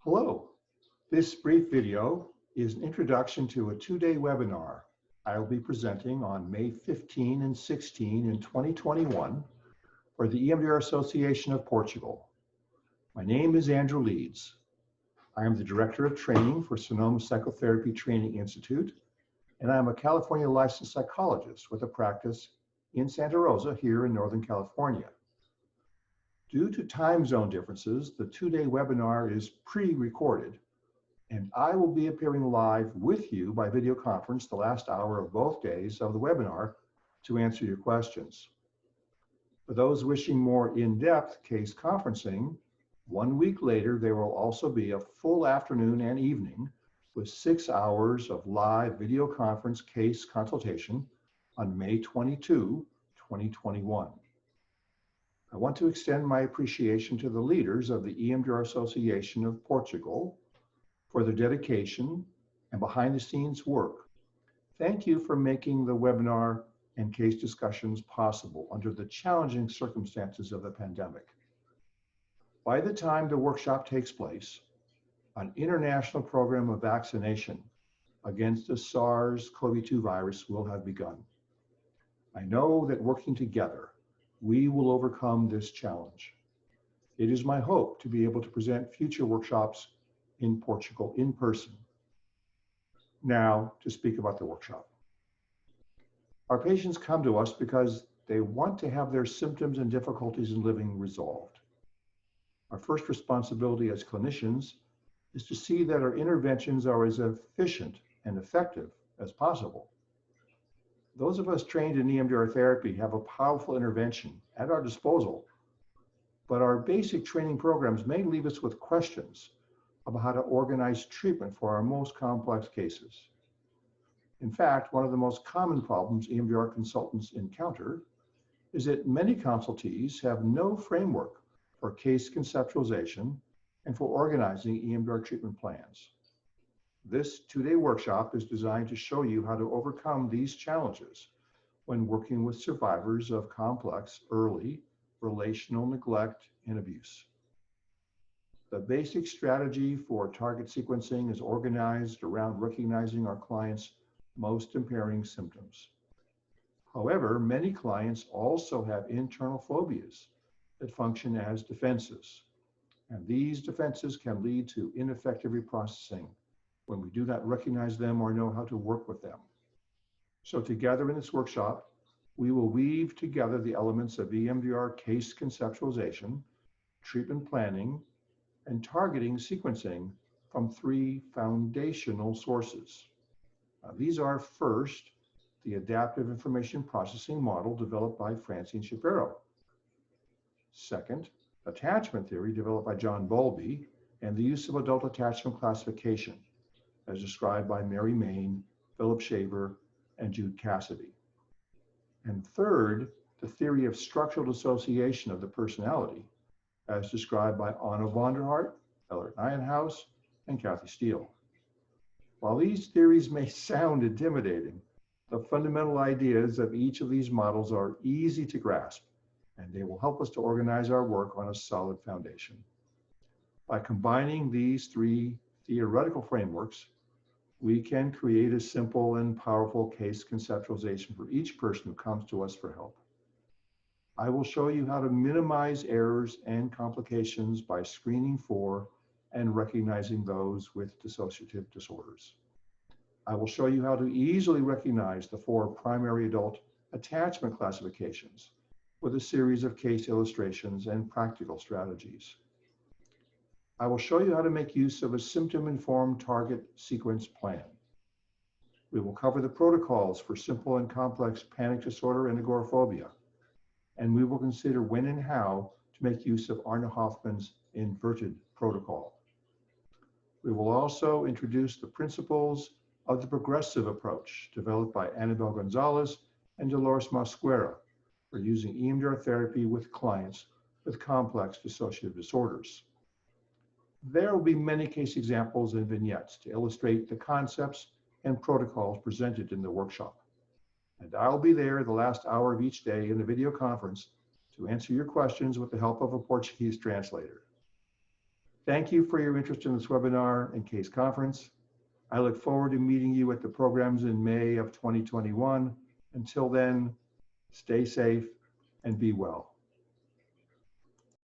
Hello, this brief video is an introduction to a two-day webinar I'll be presenting on May 15 and 16 in 2021 for the EMDR Association of Portugal. My name is Andrew Leeds. I am the Director of Training for Sonoma Psychotherapy Training Institute, and I am a California licensed psychologist with a practice in Santa Rosa here in Northern California. Due to time zone differences, the two-day webinar is pre-recorded, and I will be appearing live with you by video conference the last hour of both days of the webinar to answer your questions. For those wishing more in-depth case conferencing, 1 week later, there will also be a full afternoon and evening with 6 hours of live video conference case consultation on May 22, 2021. I want to extend my appreciation to the leaders of the EMDR Association of Portugal for their dedication and behind-the-scenes work. Thank you for making the webinar and case discussions possible under the challenging circumstances of the pandemic. By the time the workshop takes place, an international program of vaccination against the SARS-CoV-2 virus will have begun. I know that working together, we will overcome this challenge. It is my hope to be able to present future workshops in Portugal in person. Now, to speak about the workshop. Our patients come to us because they want to have their symptoms and difficulties in living resolved. Our first responsibility as clinicians is to see that our interventions are as efficient and effective as possible. Those of us trained in EMDR therapy have a powerful intervention at our disposal, but our basic training programs may leave us with questions about how to organize treatment for our most complex cases. In fact, one of the most common problems EMDR consultants encounter is that many consultees have no framework for case conceptualization and for organizing EMDR treatment plans. This two-day workshop is designed to show you how to overcome these challenges when working with survivors of complex early relational neglect and abuse. The basic strategy for target sequencing is organized around recognizing our clients' most impairing symptoms. However, many clients also have internal phobias that function as defenses, and these defenses can lead to ineffective reprocessing when we do not recognize them or know how to work with them. So together in this workshop, we will weave together the elements of EMDR case conceptualization, treatment planning, and targeting sequencing from 3 foundational sources. These are first, the adaptive information processing model developed by Francine Shapiro. Second, attachment theory developed by John Bowlby and the use of adult attachment classification, as described by Mary Main, Philip Shaver, and Jude Cassidy. And third, the theory of structural dissociation of the personality, as described by Anna Vonderhart, Ellert Nijenhuis, and Kathy Steele. While these theories may sound intimidating, the fundamental ideas of each of these models are easy to grasp, and they will help us to organize our work on a solid foundation. By combining these 3 theoretical frameworks, we can create a simple and powerful case conceptualization for each person who comes to us for help. I will show you how to minimize errors and complications by screening for and recognizing those with dissociative disorders. I will show you how to easily recognize the 4 primary adult attachment classifications with a series of case illustrations and practical strategies. I will show you how to make use of a symptom-informed target sequence plan. We will cover the protocols for simple and complex panic disorder and agoraphobia, and we will consider when and how to make use of Arne Hoffman's inverted protocol. We will also introduce the principles of the progressive approach developed by Annabelle Gonzalez and Dolores Mosquera for using EMDR therapy with clients with complex dissociative disorders. There will be many case examples and vignettes to illustrate the concepts and protocols presented in the workshop. And I'll be there the last hour of each day in the video conference to answer your questions with the help of a Portuguese translator. Thank you for your interest in this webinar and case conference. I look forward to meeting you at the programs in May of 2021. Until then, stay safe and be well.